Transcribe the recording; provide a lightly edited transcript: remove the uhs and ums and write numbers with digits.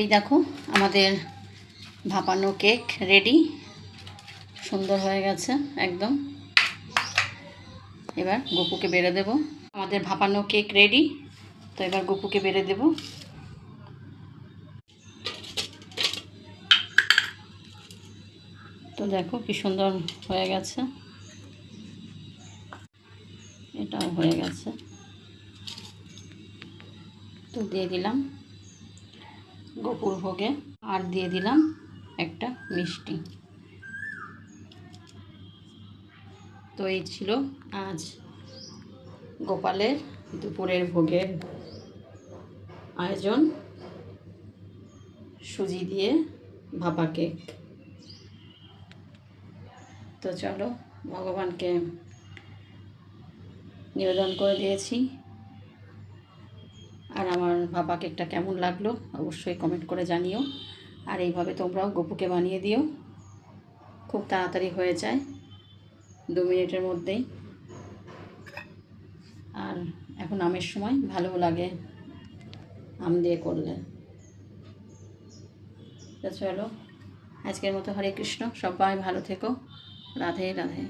এই দেখো আমাদের ভাপানো কেক রেডি, সুন্দর হয়ে গেছে একদম। এবার গপুকে বেড়ে দেব। আমাদের ভাপানো কেক রেডি, তো এবার গপুকে বেড়ে দেব। তো দেখো কি সুন্দর হয়ে গেছে, এটাও হয়ে গেছে। তো দিয়ে দিলাম গপুর ভোগে, আর দিয়ে দিলাম একটা মিষ্টি। তো এই ছিল আজ গোপালের দুপুরের ভোগের আয়োজন, সুজি দিয়ে ভাপা কেক। তো চলো ভগবানকে নিবেদন করে দিয়েছি। আর আমার ভাপা কেকটা কেমন লাগলো অবশ্যই কমেন্ট করে জানিও। আর এইভাবে তোমরাও গপুকে বানিয়ে দিও, খুব তাড়াতাড়ি হয়ে যায়, 2 মিনিটের মধ্যেই। আর এখন আমের সময় ভালোও লাগে আম দিয়ে করলে। তো চলো আজকের মতো হরে কৃষ্ণ, সবাই ভালো থেকো, রাধে রাধে।